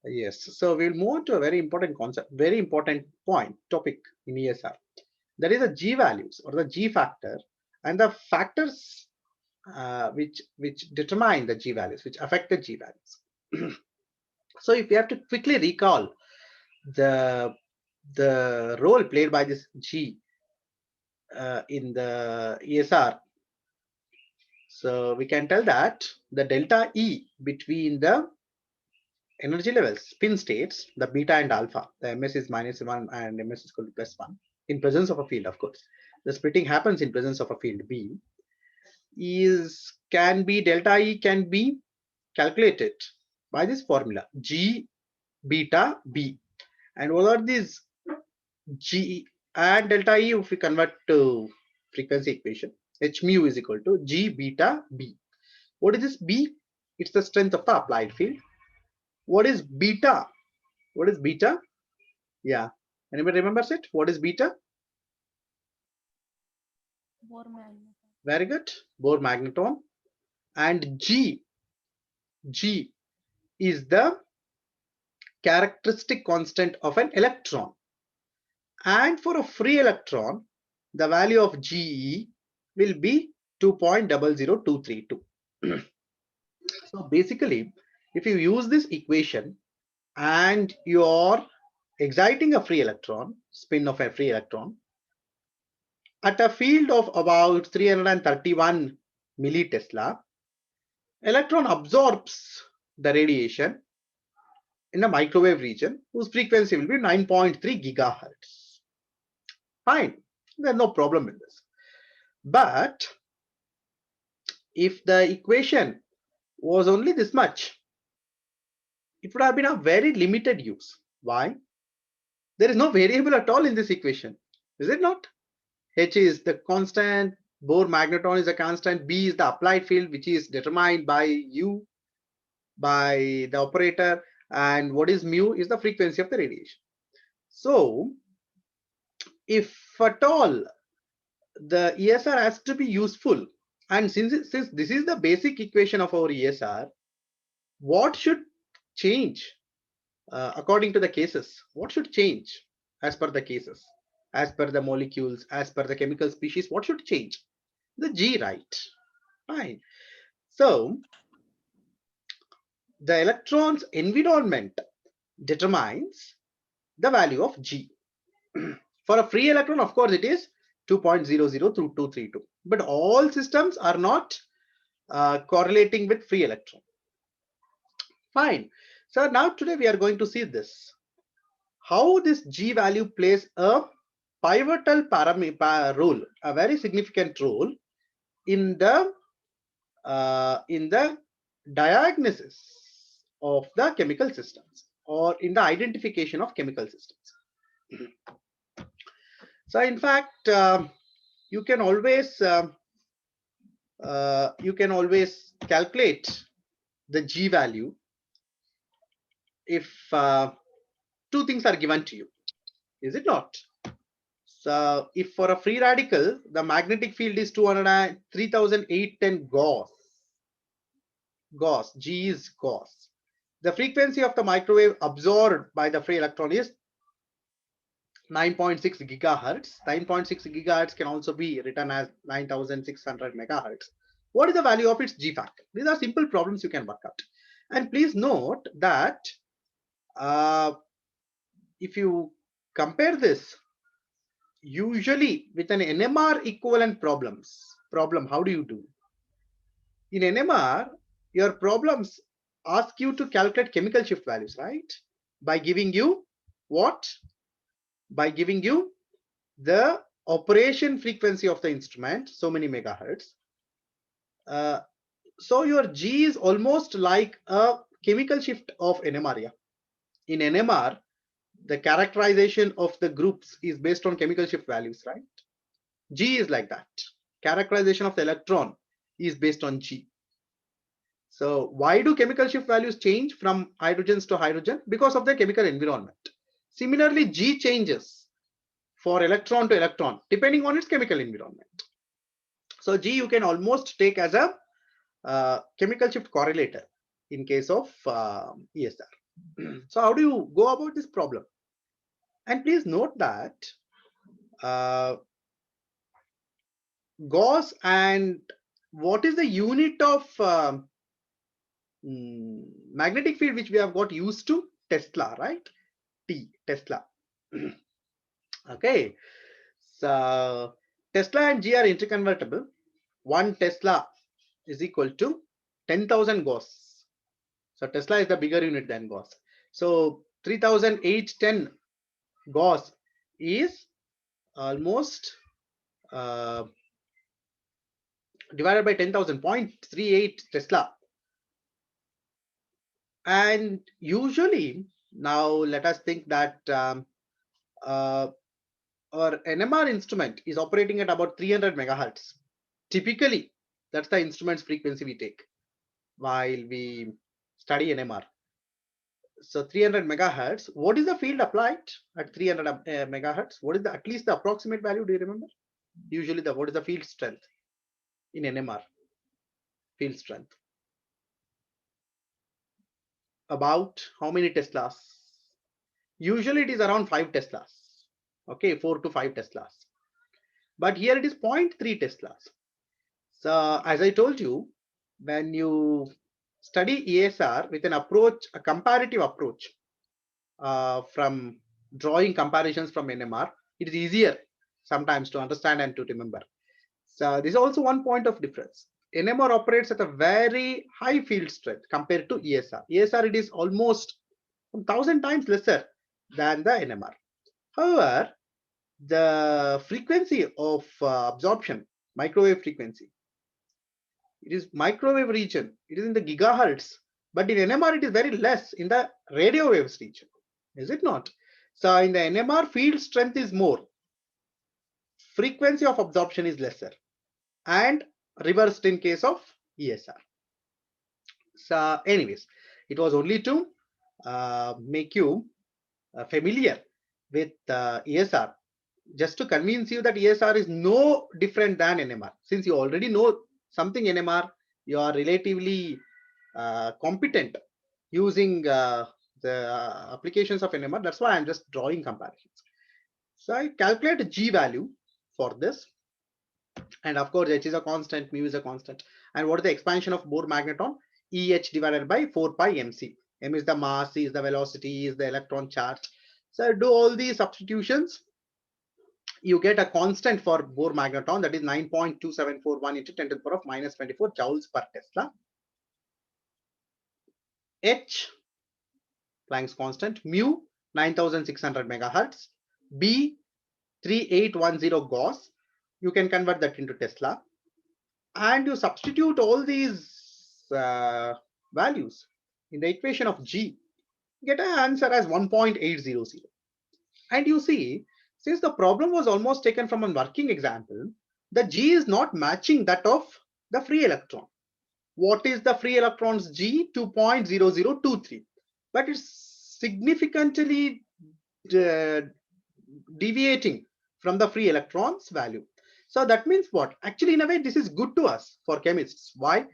yes. So we'll move to a very important concept, very important topic in ESR. That is the G values or the G factor and the factors which determine the G values, which affect the G values. So if you have to quickly recall the role played by this G in the ESR, so we can tell that the delta E between the energy levels, spin states, the beta and alpha, the ms is -1 and ms is equal to +1 in presence of a field, of course. The splitting happens in presence of a field B. Can be delta E can be calculated by this formula G beta B. And what are these G and delta E if we convert to frequency equation? H mu is equal to G beta B. What is this B? It's the strength of the applied field. What is beta? What is beta? Yeah. Anybody remembers it? What is beta? Bohr magneton. Very good. Bohr magneton. And G is the characteristic constant of an electron. And for a free electron, the value of GE will be 2.00232. So basically, if you use this equation and you are exciting a free electron, spin of a free electron, at a field of about 331 millitesla, electron absorbs the radiation in a microwave region whose frequency will be 9.3 gigahertz. Fine, there's no problem in this. But if the equation was only this much, it would have been a very limited use. Why? There is no variable at all in this equation, is it not? H is the constant, Bohr magneton is a constant, B is the applied field which is determined by U, by the operator, and what is mu is the frequency of the radiation. So if at all the ESR has to be useful, and since this is the basic equation of our ESR, what should change according to the cases? What should change as per the cases, as per the molecules, as per the chemical species? What should change? The G, right? Fine. So the electron's environment determines the value of G. For a free electron, of course, it is 2.00 through 232. But all systems are not correlating with free electron. Fine. So now today we are going to see this. How this G value plays a pivotal role, a very significant role in the diagnosis of the chemical systems or in the identification of chemical systems. So in fact, you can always calculate the G value if two things are given to you, is it not? So if for a free radical, the magnetic field is 3,810 Gauss, G is Gauss. The frequency of the microwave absorbed by the free electron is 9.6 gigahertz. 9.6 gigahertz can also be written as 9,600 megahertz. What is the value of its G factor? These are simple problems you can work out. And please note that if you compare this usually with an NMR equivalent problem, how do you do? In NMR, your problems ask you to calculate chemical shift values, right? By giving you what? By giving you the operation frequency of the instrument, so many megahertz. So your G is almost like a chemical shift of NMR. Yeah? In NMR, the characterization of the groups is based on chemical shift values, right? G is like that. Characterization of the electron is based on G. So why do chemical shift values change from hydrogens to hydrogen? Because of the chemical environment. Similarly, G changes for electron to electron depending on its chemical environment. So G you can almost take as a chemical shift correlator. in case of ESR. So how do you go about this problem? And please note that Gauss, and what is the unit of magnetic field which we have got used to? Tesla, right? T, Tesla. Okay, so Tesla and G are interconvertible. 1 Tesla is equal to 10,000 Gauss. So Tesla is the bigger unit than Gauss. So 3,810 Gauss is almost divided by 10,000, 0.38 Tesla. And usually, now let us think that our NMR instrument is operating at about 300 megahertz. Typically, that's the instrument's frequency we take while we study NMR. So 300 megahertz, what is the field applied at 300 megahertz? What is the at least the approximate value? Do you remember? Usually, what is the field strength in NMR? Field strength. About how many Teslas? Usually it is around 5 Teslas. Okay, 4 to 5 Teslas. But here it is 0.3 Teslas. So as I told you, when you study ESR with an approach, a comparative approach from drawing comparisons from NMR, it is easier sometimes to understand and to remember. So this is also one point of difference. NMR operates at a very high field strength compared to ESR. ESR, it is almost 1,000 times lesser than the NMR. However, the frequency of absorption, microwave frequency, it is microwave region, it is in the gigahertz, but in NMR it is very less in the radio waves region, is it not? So in the NMR, field strength is more, frequency of absorption is lesser, and reversed in case of ESR. So anyways, it was only to make you familiar with ESR, just to convince you that ESR is no different than NMR. Since you already know something NMR, you are relatively competent using the applications of NMR. That's why I'm just drawing comparisons. So I calculate G value for this. And of course, H is a constant, mu is a constant. And what is the expansion of Bohr magneton? EH divided by 4 pi mc. M is the mass, C is the velocity, E is the electron charge. So do all these substitutions. You get a constant for Bohr magneton, that is 9.2741 into 10 to the power of minus 24 joules per Tesla. H, Planck's constant, mu 9600 megahertz, B 3810 Gauss. You can convert that into Tesla, and you substitute all these values in the equation of G, get an answer as 1.800. And you see, since the problem was almost taken from a working example, the G is not matching that of the free electron. What is the free electron's G? 2.0023, but it's significantly deviating from the free electron's value. So that means what? Actually, in a way, this is good to us for chemists. Why?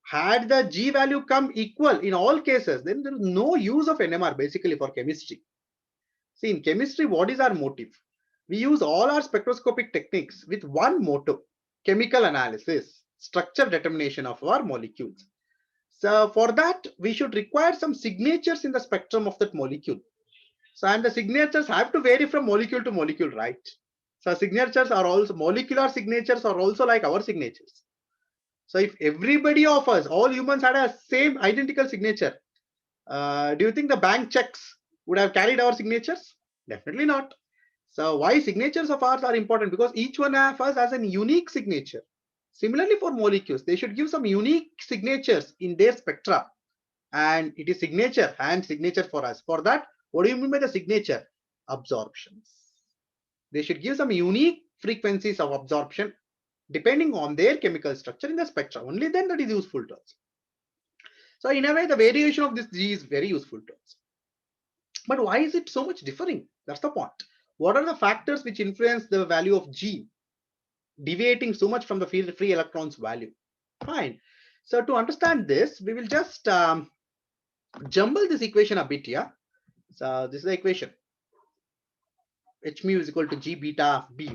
Had the G value come equal in all cases, then there is no use of NMR basically for chemistry. See, in chemistry, what is our motive? We use all our spectroscopic techniques with one motto: chemical analysis, structure determination of our molecules. So for that, we should require some signatures in the spectrum of that molecule. So, and the signatures have to vary from molecule to molecule, right? So signatures are also, molecular signatures are also like our signatures. So if everybody of us, all humans had a same identical signature, do you think the bank checks would have carried our signatures? Definitely not. So why signatures of ours are important? Because each one of us has a unique signature. Similarly for molecules, they should give some unique signatures in their spectra. And it is signature and signature for us. For that, what do you mean by the signature? Absorptions. They should give some unique frequencies of absorption depending on their chemical structure in the spectra. Only then that is useful to us. So in a way, the variation of this G is very useful to us. But why is it so much differing? That's the point. What are the factors which influence the value of G deviating so much from the free electrons value? Fine. So to understand this, we will just jumble this equation a bit, yeah. So this is the equation. H mu is equal to G beta B.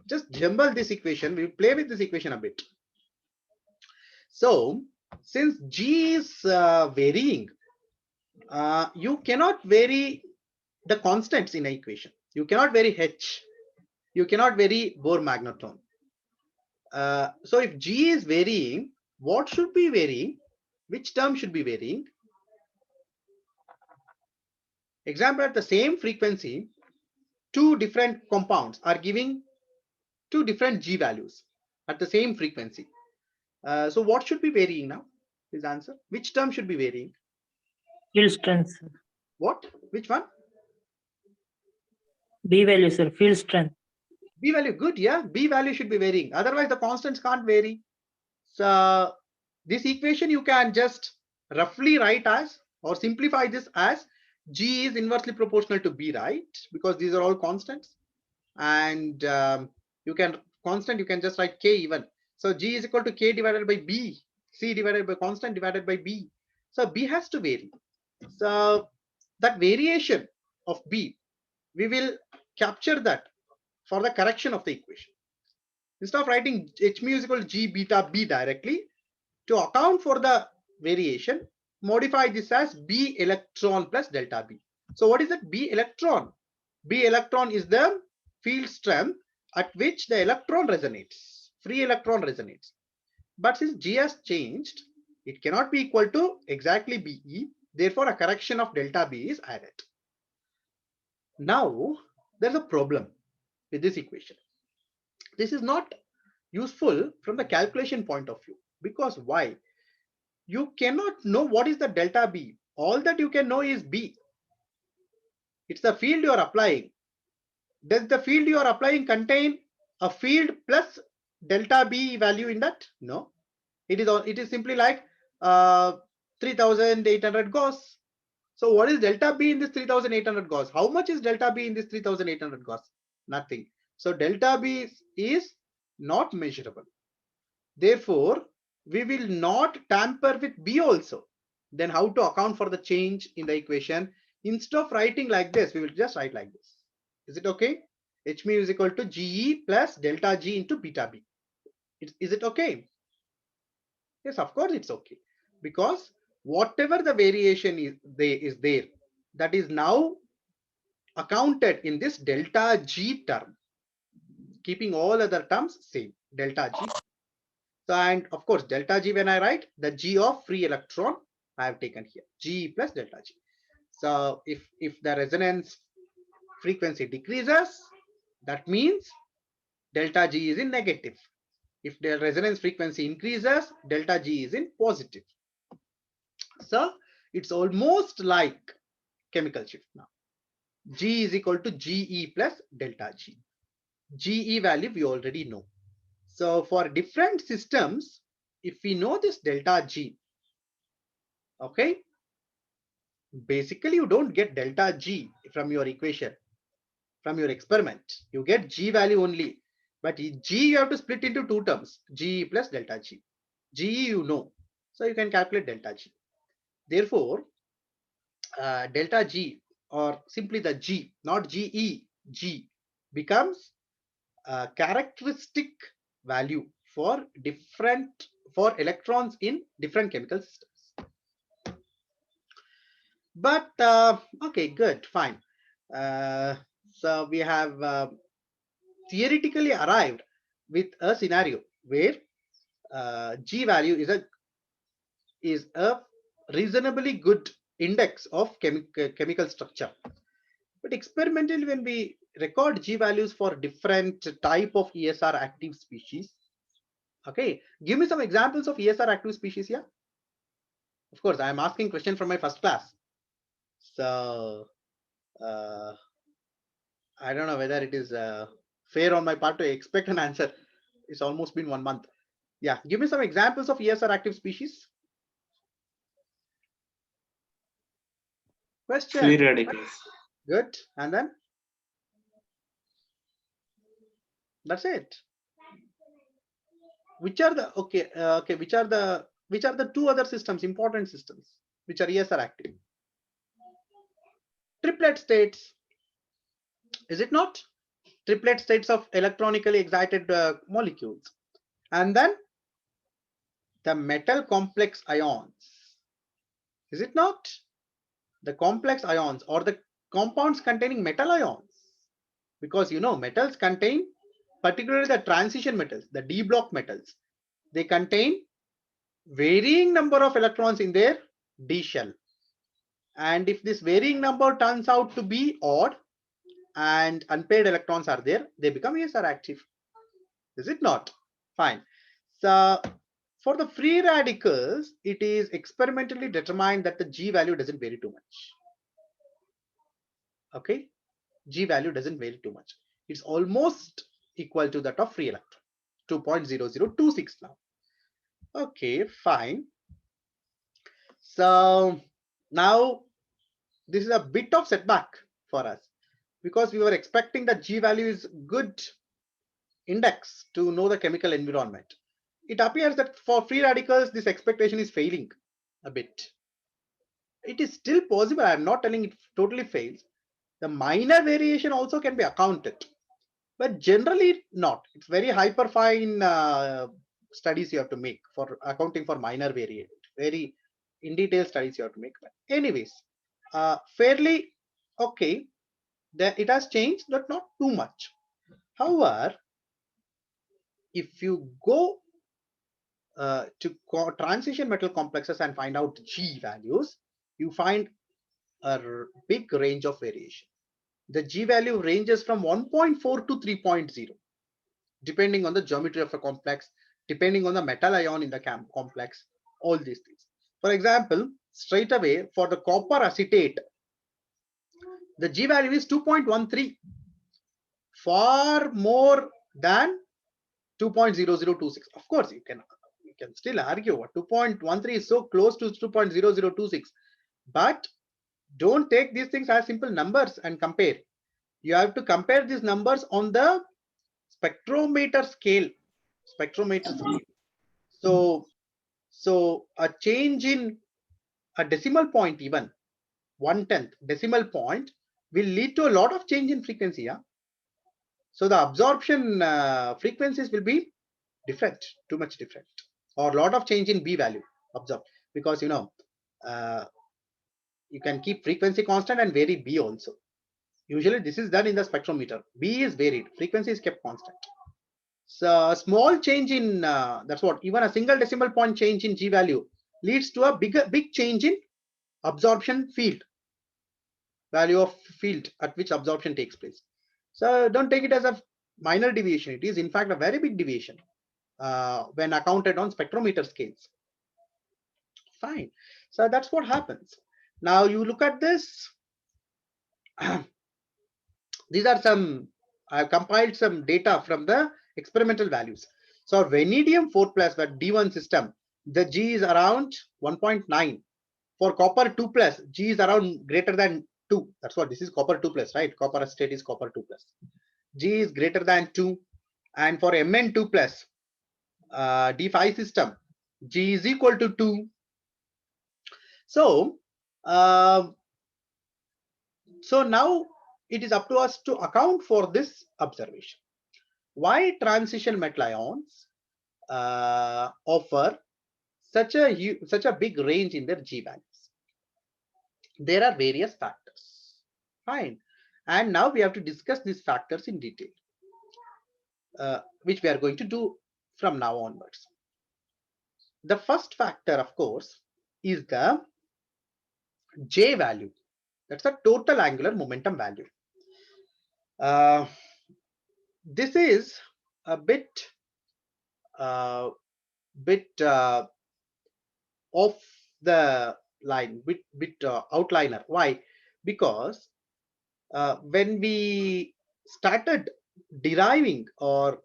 Just jumble this equation. We'll play with this equation a bit. So since G is varying, you cannot vary the constants in an equation. You cannot vary H. You cannot vary Bohr magnetron. So if G is varying, what should be varying? Which term should be varying? Example, at the same frequency, two different compounds are giving two different G values at the same frequency. So what should be varying now? His answer. Which term should be varying? Field strength, sir. What? Which one? B value, sir. Field strength. B value. Good. Yeah. B value should be varying. Otherwise, the constants can't vary. So this equation you can just roughly write as, or simplify this as, G is inversely proportional to B, right? Because these are all constants. And you can just write K even. So G is equal to K divided by B, C divided by constant divided by B. So B has to vary. So that variation of B, we will capture that for the correction of the equation. Instead of writing H mu is equal to G beta B directly, to account for the variation, modify this as B electron plus delta B. So what is that B electron? B electron is the field strength at which the electron resonates, free electron resonates. But since G has changed, it cannot be equal to exactly BE. Therefore, a correction of delta B is added. Now, there's a problem with this equation. This is not useful from the calculation point of view. Because why? You cannot know what is the delta B. All that you can know is B. It's the field you are applying. Does the field you are applying contain a field plus delta B value in that? No. It is simply like 3800 Gauss. So what is delta B in this 3800 Gauss? How much is delta B in this 3800 Gauss? Nothing. So delta B is not measurable. Therefore, we will not tamper with B also. Then how to account for the change in the equation? Instead of writing like this, we will just write like this. Is it okay? H mu is equal to GE plus delta G into beta B. Is it okay? Yes, of course it's okay. Because whatever the variation is there, that is now accounted in this delta G term, keeping all other terms same, delta G. So, and of course, delta G, when I write the G of free electron, I have taken here, G plus delta G. So if the resonance frequency decreases, that means delta G is in negative. If the resonance frequency increases, delta G is in positive. So it's almost like chemical shift now. G is equal to GE plus delta G. GE value we already know. So for different systems, if we know this delta G, okay, basically you don't get delta G from your equation, from your experiment. You get G value only. But G you have to split into two terms, G plus delta G. G you know. So you can calculate delta G. Therefore, delta G, or simply the G, not GE, G becomes a characteristic value for electrons in different chemical systems. But okay, good, fine. So we have theoretically arrived with a scenario where G value is a reasonably good index of chemical structure. But experimentally, when we record G values for different type of ESR active species, okay, give me some examples of ESR active species here. Of course, I am asking question from my first class. So I don't know whether it is fair on my part to expect an answer. It's almost been 1 month. Yeah, give me some examples of ESR active species. Question. Free radicals. Good. And then? That's it. Which are the okay? Which are the two other systems, important systems? which are ESR active. Triplet states, is it not? Triplet states of electronically excited molecules. And then the metal complex ions, is it not? The complex ions or the compounds containing metal ions, because you know metals contain, particularly the transition metals, the d block metals, they contain varying number of electrons in their d shell, and if this varying number turns out to be odd and unpaired electrons are there, they become ESR active, is it not? Fine. So for the free radicals, it is experimentally determined that the G value doesn't vary too much. Okay, G value doesn't vary too much. It's almost equal to that of free electron, 2.0026 now. Okay, fine. So now this is a bit of setback for us because we were expecting that G value is good index to know the chemical environment. It appears that for free radicals, this expectation is failing a bit. It is still possible. I'm not telling it totally fails. The minor variation also can be accounted, but generally not. It's very hyperfine studies you have to make for accounting for minor variation. Very in detail studies you have to make. But anyways, fairly okay. It has changed, but not too much. However, if you go to transition metal complexes and find out G values, you find a big range of variation. The G value ranges from 1.4 to 3.0, depending on the geometry of a complex, depending on the metal ion in the complex, all these things. For example, straight away for the copper acetate, the G value is 2.13, far more than 2.0026. Of course, you can still argue what 2.13 is so close to 2.0026, but don't take these things as simple numbers and compare. You have to compare these numbers on the spectrometer scale. So a change in a decimal point, even 1/10 decimal point, will lead to a lot of change in frequency. Yeah. So the absorption frequencies will be different, too much different, or a lot of change in B value absorbed, because you know you can keep frequency constant and vary B also. Usually this is done in the spectrometer. B is varied, frequency is kept constant. So a small change in that's what, even a single decimal point change in G value leads to a big change in absorption field, value of field at which absorption takes place. So don't take it as a minor deviation. It is in fact a very big deviation when accounted on spectrometer scales. Fine. So that's what happens. Now you look at this. These are some, I've compiled some data from the experimental values. So vanadium 4 plus, that D1 system, the G is around 1.9. For copper 2 plus, G is around greater than 2. That's what this is, copper 2 plus, right? Copper acetate is copper 2 plus. G is greater than 2. And for Mn 2 plus, D5 system, G is equal to 2. So now it is up to us to account for this observation. Why transition metal ions offer such a big range in their G values? There are various factors. Fine. And now we have to discuss these factors in detail, which we are going to do from now onwards. The first factor, of course, is the J value. That's the total angular momentum value. This is a bit off the line, bit outliner. Why? Because when we started deriving or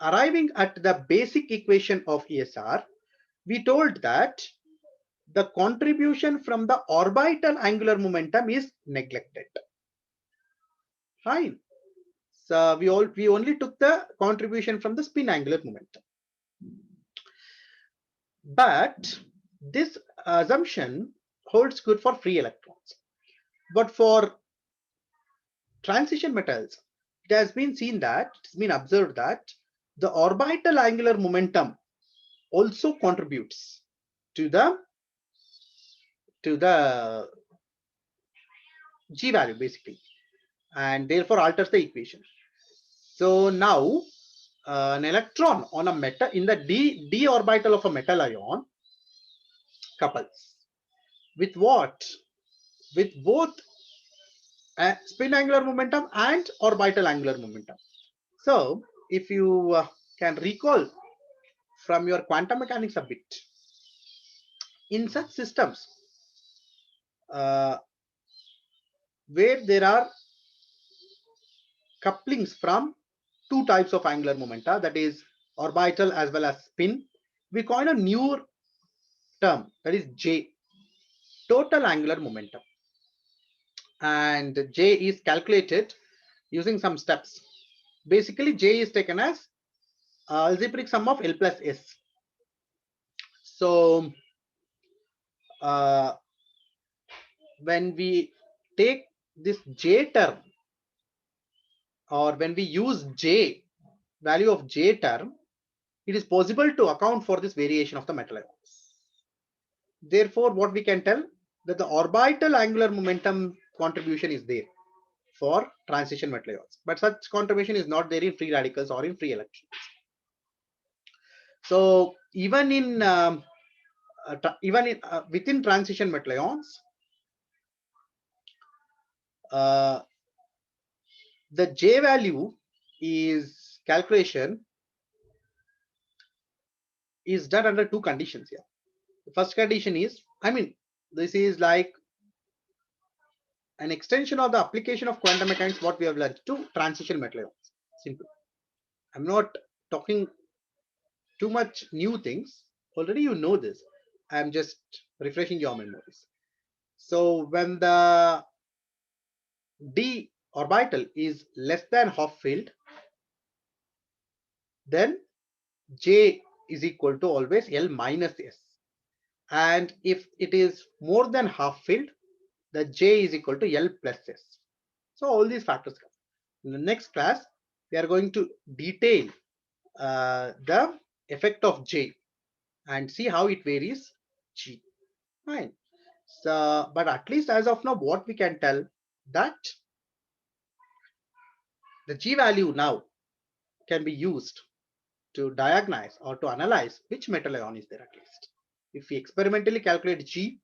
arriving at the basic equation of ESR, we told that the contribution from the orbital angular momentum is neglected. Fine. So we only took the contribution from the spin angular momentum. But this assumption holds good for free electrons. But for transition metals, it has been seen that, it's been observed that the orbital angular momentum also contributes to the G value basically, and therefore alters the equation. So now an electron on a metal in the d orbital of a metal ion couples with what? With both spin angular momentum and orbital angular momentum. So if you can recall from your quantum mechanics a bit, in such systems where there are couplings from two types of angular momenta, that is orbital as well as spin, we coin a new term, that is J, total angular momentum. And J is calculated using some steps. Basically, J is taken as algebraic sum of L plus S. So when we take this J term, or when we use J, value of J term, it is possible to account for this variation of the metal ions. Therefore, what we can tell, that the orbital angular momentum contribution is there for transition metal ions, but such contribution is not there in free radicals or in free electrons. So even in within transition metal ions, the J value is calculation is done under two conditions here. The first condition is, this is like an extension of the application of quantum mechanics, what we have learned, to transition metal ions. Simple. I'm not talking too much new things. Already you know this. I'm just refreshing your memories. So when the d orbital is less than half filled, then J is equal to always L minus S. And if it is more than half filled, the J is equal to L plus S. So all these factors come. In the next class, we are going to detail the effect of J and see how it varies G. Fine. So, but at least as of now, what we can tell, that the G value now can be used to diagnose or to analyze which metal ion is there at least. If we experimentally calculate G,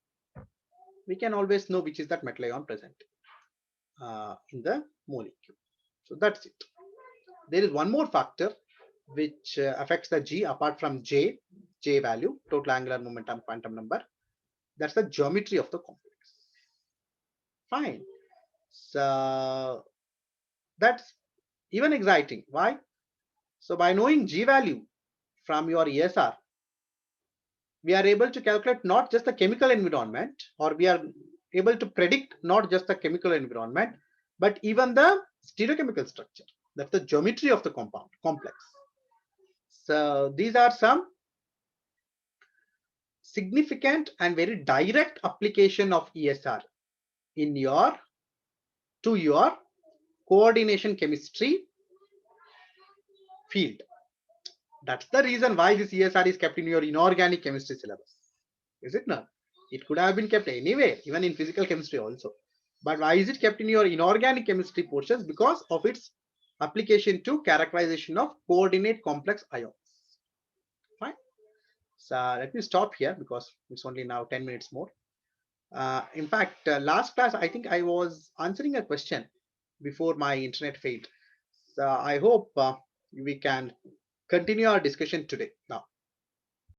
we can always know which is that metal ion present in the molecule. So that's it. There is one more factor which affects the G apart from J value, total angular momentum quantum number. That's the geometry of the complex. Fine. So that's even exciting. Why? So by knowing G value from your ESR, we are able to calculate not just the chemical environment, or we are able to predict not just the chemical environment, but even the stereochemical structure. That's the geometry of the compound complex. So these are some significant and very direct application of ESR in your coordination chemistry field. That's the reason why this ESR is kept in your inorganic chemistry syllabus, is it not? It could have been kept anywhere, even in physical chemistry also. But why is it kept in your inorganic chemistry portions? Because of its application to characterization of coordinate complex ions. Fine. So let me stop here because it's only now 10 minutes more. In fact, last class, I think I was answering a question before my internet failed. So I hope we can continue our discussion today now.